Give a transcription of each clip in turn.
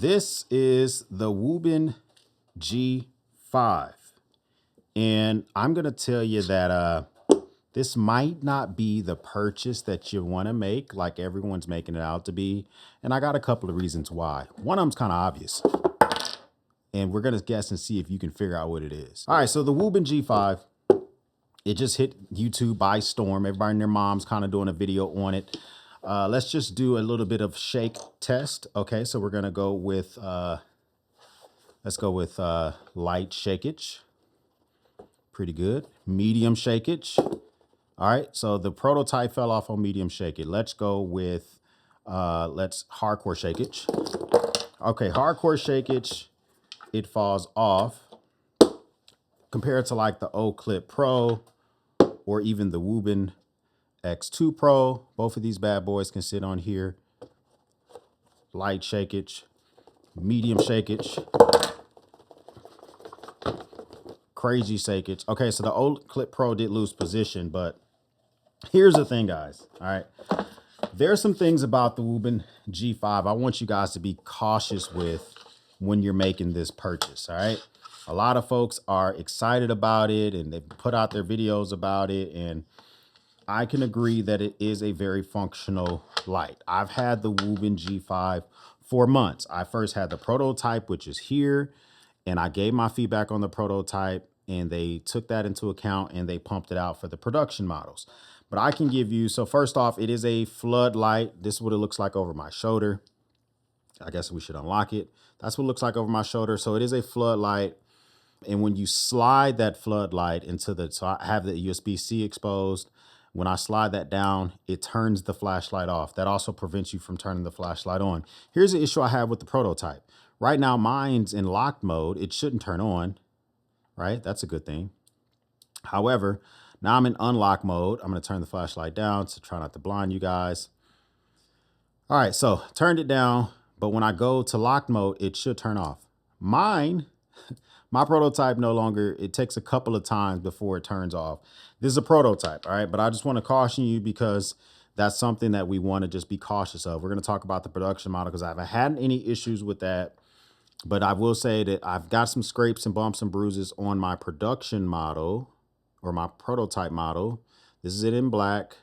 This is the Wuben G5. And I'm going to tell you that this might not be the purchase that you want to make like everyone's making it out to be. And I got a couple of reasons why. One of them's kind of obvious. And we're going to guess and see if you can figure out what it is. All right, so the Wuben G5, it just hit YouTube by storm. Everybody and their mom's kind of doing a video on it. Let's just do a little bit of shake test. Okay, so we're going to go with, let's go with light shakeage. Pretty good. Medium shakeage. All right, so the prototype fell off on medium shakeage. Let's go with, let's hardcore shakeage. Okay, hardcore shakeage, it falls off compared to like the Olight Clip Pro or even the Wuben X2 Pro. Both of these bad boys can sit on here. Light shakeage, medium shakeage, crazy shakeage. Okay, so the Olight Clip Pro did lose position, but here's the thing, guys. All right, there's some things about the Wuben G5 I want you guys to be cautious with when you're making this purchase. All right, a lot of folks are excited about it and they've put out their videos about it, and I can agree that it is a very functional light. I've had the Wuben G5 for months. I first had the prototype, which is here, and I gave my feedback on the prototype, and they took that into account and they pumped it out for the production models. But I can give you, so first off, it is a floodlight. This is what it looks like over my shoulder. I guess we should unlock it. That's what it looks like over my shoulder. So it is a floodlight. And when you slide that floodlight into the, so I have the USB-C exposed. When I slide that down, it turns the flashlight off. That also prevents you from turning the flashlight on. Here's the issue I have with the prototype. Right now, mine's in locked mode. It shouldn't turn on, right? That's a good thing. However, now I'm in unlock mode. I'm going to turn the flashlight down to try not to blind you guys. All right, so turned it down, but when I go to locked mode, it should turn off. Mine, my prototype no longer, it takes a couple of times before it turns off. This is a prototype, all right? But I just want to caution you because that's something that we want to just be cautious of. We're going to talk about the production model because I haven't had any issues with that. But I will say that I've got some scrapes and bumps and bruises on my production model or my prototype model. This is it in black.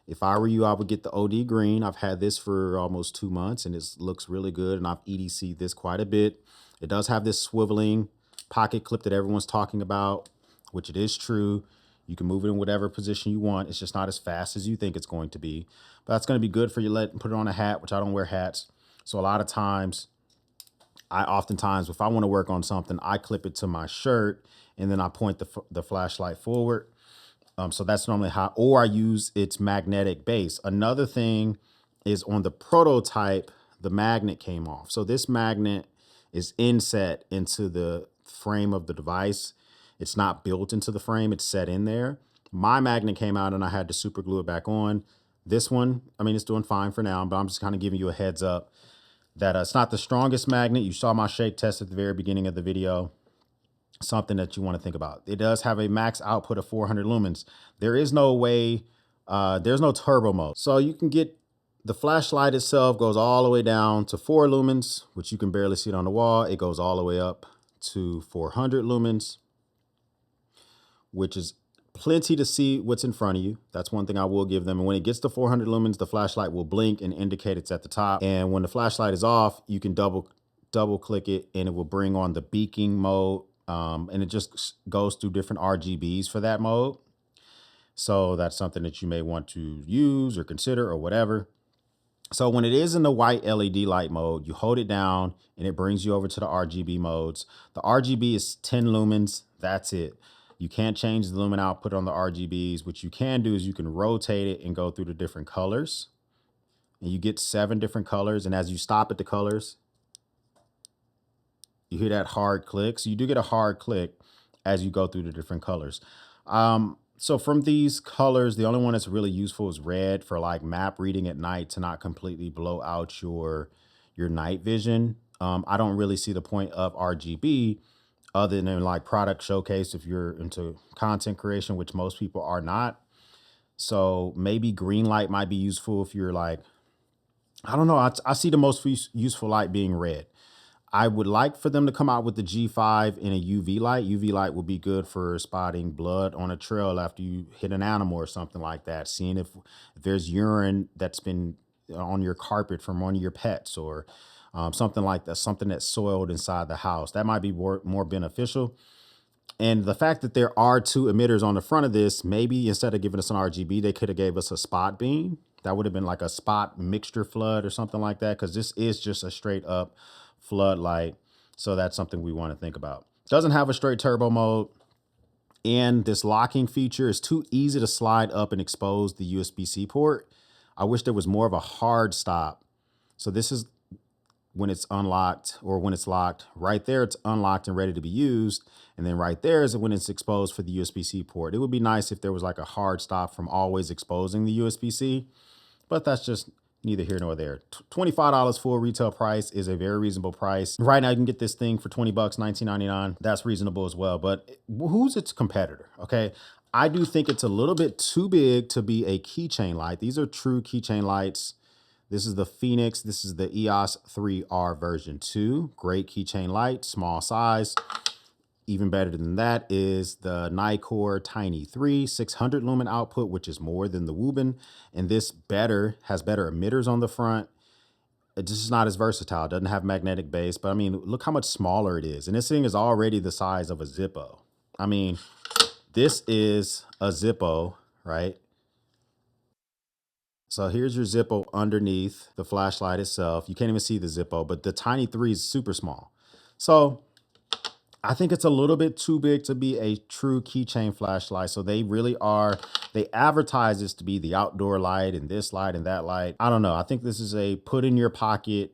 If I were you, I would get the OD green. I've had this for almost 2 months and it looks really good. And I've EDC'd this quite a bit. It does have this swiveling pocket clip that everyone's talking about, which it is true. You can move it in whatever position you want. It's just not as fast as you think it's going to be. But that's going to be good for you. Put it on a hat, which I don't wear hats. So a lot of times, oftentimes, if I want to work on something, I clip it to my shirt and then I point the flashlight forward. So that's normally how, or I use its magnetic base. Another thing is on the prototype, the magnet came off. So this magnet is inset into the frame of the device. It's not built into the frame, it's set in there. My magnet came out and I had to super glue it back on. This one, I mean, it's doing fine for now, but I'm just kind of giving you a heads up that it's not the strongest magnet. You saw my shake test at the very beginning of the video. Something that you want to think about. It does have a max output of 400 lumens. There is no way, there's no turbo mode. So you can get, the flashlight itself goes all the way down to 4 lumens, which you can barely see it on the wall. It goes all the way up to 400 lumens, which is plenty to see what's in front of you. That's one thing I will give them. And when it gets to 400 lumens, the flashlight will blink and indicate it's at the top. And when the flashlight is off, you can double click it and it will bring on the beaking mode. And it just goes through different RGBs for that mode. So that's something that you may want to use or consider or whatever. So when it is in the white LED light mode, you hold it down and it brings you over to the RGB modes. The RGB is 10 lumens. That's it. You can't change the lumen output on the RGBs. What you can do is you can rotate it and go through the different colors. And you get 7 different colors. And as you stop at the colors, you hear that hard click. So you do get a hard click as you go through the different colors. So from these colors, the only one that's really useful is red for like map reading at night to not completely blow out your night vision. I don't really see the point of RGB other than like product showcase if you're into content creation, which most people are not. So maybe green light might be useful if you're like, I don't know. I see the most useful light being red. I would like for them to come out with the G5 in a UV light. UV light will be good for spotting blood on a trail after you hit an animal or something like that. Seeing if there's urine that's been on your carpet from one of your pets, or something like that, something that's soiled inside the house. That might be more beneficial. And the fact that there are two emitters on the front of this, maybe instead of giving us an RGB, they could have gave us a spot beam. That would have been like a spot mixture flood or something like that, because this is just a straight up floodlight. So that's something we want to think about. Doesn't have a straight turbo mode. And this locking feature is too easy to slide up and expose the USB-C port. I wish there was more of a hard stop. So this is when it's unlocked, or when it's locked. Right there, it's unlocked and ready to be used. And then right there is when it's exposed for the USB-C port. It would be nice if there was like a hard stop from always exposing the USB-C, but that's just neither here nor there. $25 full retail price is a very reasonable price. Right now you can get this thing for 20 bucks, $19.99. That's reasonable as well, but who's its competitor? Okay. I do think it's a little bit too big to be a keychain light. These are true keychain lights. This is the Phoenix. This is the EOS 3R version 2. Great keychain light, small size. Even better than that is the Nikkor Tiny 3, 600 lumen output, which is more than the Wuben. And this has better emitters on the front. It just is not as versatile. It doesn't have magnetic base, but I mean, look how much smaller it is. And this thing is already the size of a Zippo. I mean, this is a Zippo, right? So here's your Zippo underneath the flashlight itself. You can't even see the Zippo, but the Tiny 3 is super small. So I think it's a little bit too big to be a true keychain flashlight. So they really are, they advertise this to be the outdoor light and this light and that light. I don't know. I think this is a put in your pocket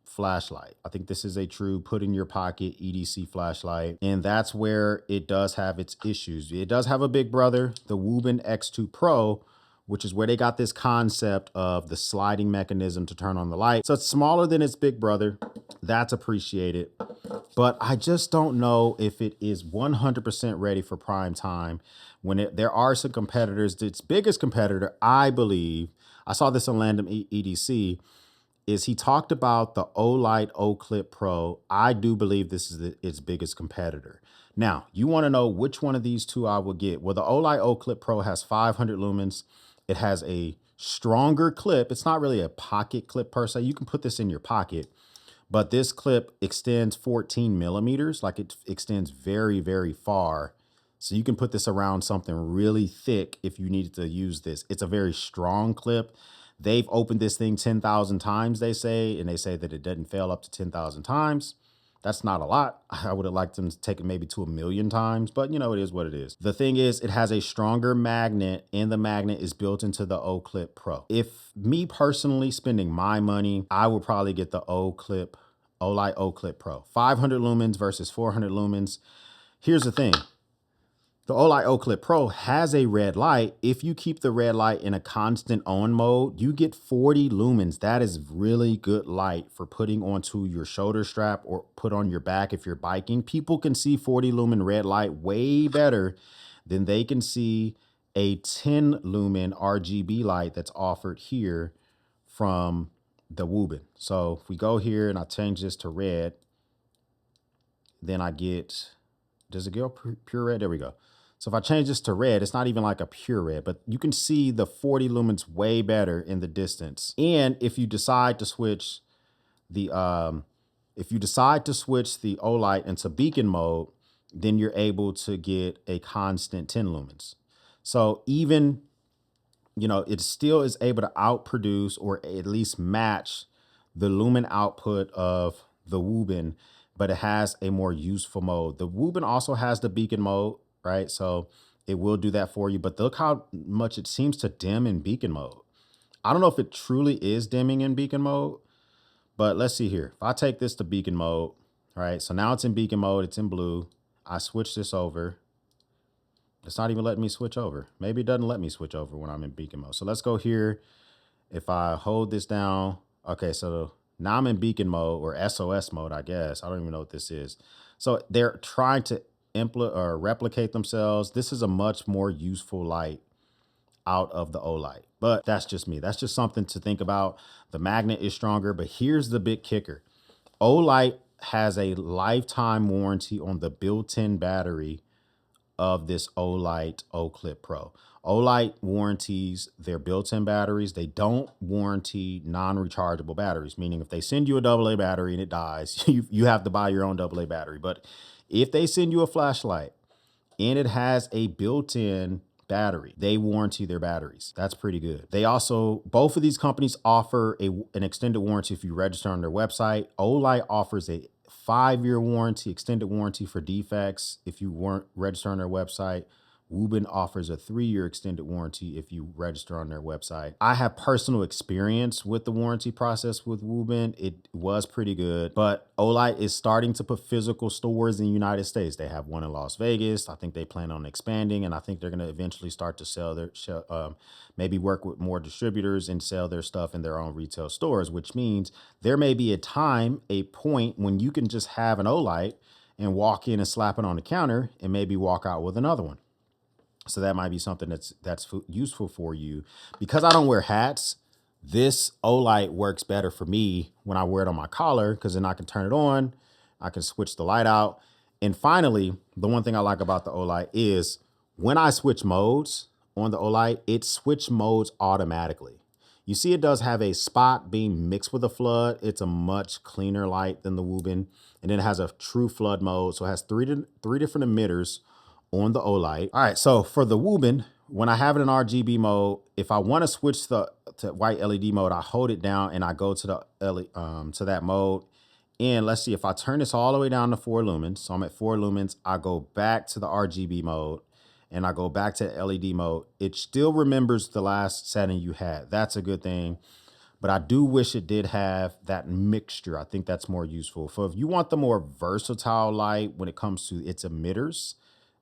flashlight. I think this is a true put in your pocket EDC flashlight. And that's where it does have its issues. It does have a big brother, the Wuben X2 Pro, which is where they got this concept of the sliding mechanism to turn on the light. So it's smaller than its big brother. That's appreciated. But I just don't know if it is 100% ready for prime time. There are some competitors. Its biggest competitor, I believe, I saw this on Landom EDC, is he talked about the Olight Clip Pro. I do believe this is its biggest competitor. Now, you want to know which one of these two I will get. Well, the Olight Clip Pro has 500 lumens. It has a stronger clip. It's not really a pocket clip per se. You can put this in your pocket, but this clip extends 14 millimeters. Like, it extends very, very far. So you can put this around something really thick if you needed to use this. It's a very strong clip. They've opened this thing 10,000 times, they say, and they say that it doesn't fail up to 10,000 times. That's not a lot. I would have liked them to take it maybe to 1,000,000 times, but you know, it is what it is. The thing is, it has a stronger magnet, and the magnet is built into the Clip Pro. If me personally spending my money, I would probably get the Olight Clip Pro. 500 lumens versus 400 lumens. Here's the thing. The Olight Clip Pro has a red light. If you keep the red light in a constant on mode, you get 40 lumens. That is really good light for putting onto your shoulder strap or put on your back if you're biking. People can see 40 lumen red light way better than they can see a 10 lumen RGB light that's offered here from the Wuben. So if we go here and I change this to red, then I get, does it go pure red? There we go. So if I change this to red, it's not even like a pure red, but you can see the 40 lumens way better in the distance. And if you decide to switch the Olight into beacon mode, then you're able to get a constant 10 lumens. So even, you know, it still is able to outproduce or at least match the lumen output of the Wuben, but it has a more useful mode. The Wuben also has the beacon mode, right? So it will do that for you, but look how much it seems to dim in beacon mode. I don't know if it truly is dimming in beacon mode, but let's see here. If I take this to beacon mode, right? So now it's in beacon mode, it's in blue. I switch this over. It's not even letting me switch over. Maybe it doesn't let me switch over when I'm in beacon mode. So let's go here. If I hold this down, okay, so now I'm in beacon mode or SOS mode, I guess. I don't even know what this is. So they're trying to replicate themselves. This is a much more useful light out of the Olight, but that's just me. That's just something to think about. The magnet is stronger, but here's the big kicker. Olight has a lifetime warranty on the built-in battery of this Olight Clip Pro. Olight warranties their built-in batteries. They don't warranty non-rechargeable batteries, meaning if they send you a AA battery and it dies, you have to buy your own AA battery. But if they send you a flashlight and it has a built-in battery, they warranty their batteries. That's pretty good. They also, both of these companies offer an extended warranty if you register on their website. Olight offers a 5-year warranty, extended warranty for defects if you weren't registered on their website. Wuben offers a 3-year extended warranty if you register on their website. I have personal experience with the warranty process with Wuben. It was pretty good, but Olight is starting to put physical stores in the United States. They have one in Las Vegas. I think they plan on expanding, and I think they're going to eventually start to sell their, maybe work with more distributors and sell their stuff in their own retail stores, which means there may be a point when you can just have an Olight and walk in and slap it on the counter and maybe walk out with another one. So that might be something that's useful for you. Because I don't wear hats, this Olight works better for me when I wear it on my collar, because then I can turn it on, I can switch the light out. And finally, the one thing I like about the Olight is when I switch modes on the Olight, it switch modes automatically. You see it does have a spot beam mixed with a flood. It's a much cleaner light than the Wuben. And then it has a true flood mode. So it has three different emitters on the Olight. All right, so for the Wuben, when I have it in RGB mode, if I want to switch to white LED mode, I hold it down and I go to the to that mode. And let's see, if I turn this all the way down to 4 lumens, so I'm at 4 lumens, I go back to the RGB mode and I go back to LED mode. It still remembers the last setting you had. That's a good thing. But I do wish it did have that mixture. I think that's more useful. So if you want the more versatile light when it comes to its emitters,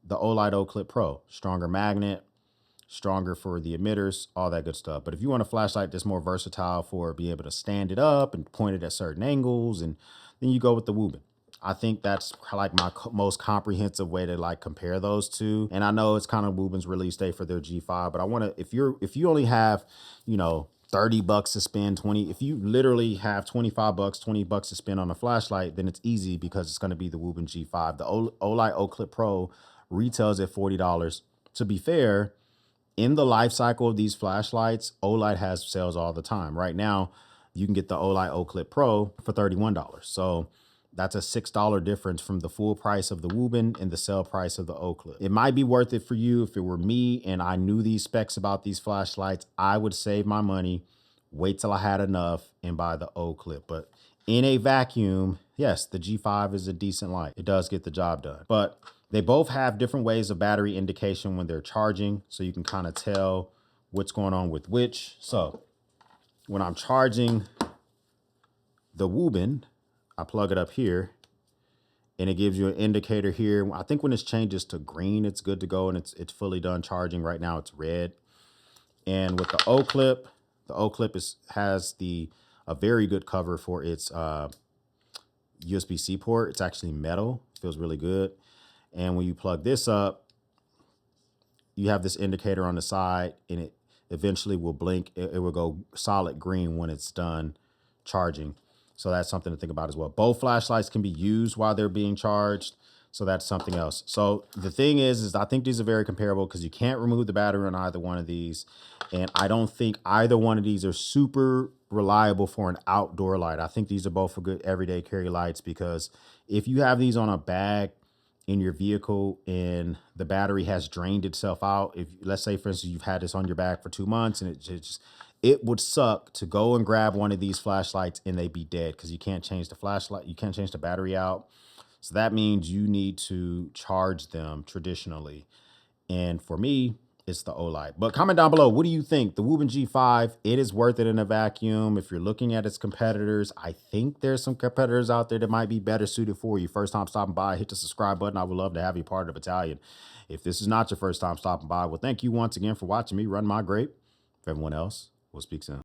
the Olight Clip Pro, stronger magnet, stronger for the emitters, all that good stuff. But if you want a flashlight that's more versatile for being able to stand it up and point it at certain angles, and then you go with the Wuben. I think that's like my most comprehensive way to like compare those two. And I know it's kind of Wuben's release date for their G5, but I want to, if you only have, you know, 30 bucks to spend, 20, if you literally have 25 bucks, 20 bucks to spend on a flashlight, then it's easy because it's going to be the Wuben G5. The Olight Clip Pro retails at $40. To be fair, in the life cycle of these flashlights, Olight has sales all the time. Right now, you can get the Olight Clip Pro for $31. So that's a $6 difference from the full price of the Wuben and the sale price of the Clip. It might be worth it for you. If it were me and I knew these specs about these flashlights, I would save my money, wait till I had enough, and buy the Clip. But in a vacuum, yes, the G5 is a decent light. It does get the job done. But they both have different ways of battery indication when they're charging, so you can kind of tell what's going on with which. So when I'm charging the Wuben, I plug it up here, and it gives you an indicator here. I think when this changes to green, it's good to go, and it's fully done charging. Right now, it's red. And with the Clip has a very good cover for its USB-C port. It's actually metal. It feels really good. And when you plug this up, you have this indicator on the side, and it eventually will blink. It will go solid green when it's done charging. So that's something to think about as well. Both flashlights can be used while they're being charged. So that's something else. So the thing is I think these are very comparable because you can't remove the battery on either one of these. And I don't think either one of these are super reliable for an outdoor light. I think these are both for good everyday carry lights, because if you have these on a bag in your vehicle and the battery has drained itself out, if let's say for instance you've had this on your bag for 2 months and it would suck to go and grab one of these flashlights and they be dead because you can't change the flashlight, you can't change the battery out. So that means you need to charge them traditionally. And for me, it's the Olight. But comment down below, what do you think? The Wuben G5, it is worth it in a vacuum. If you're looking at its competitors, I think there's some competitors out there that might be better suited for you. First time stopping by, hit the subscribe button. I would love to have you part of the Battalion. If this is not your first time stopping by, well, thank you once again for watching me run my grape. For everyone else, we'll speak soon.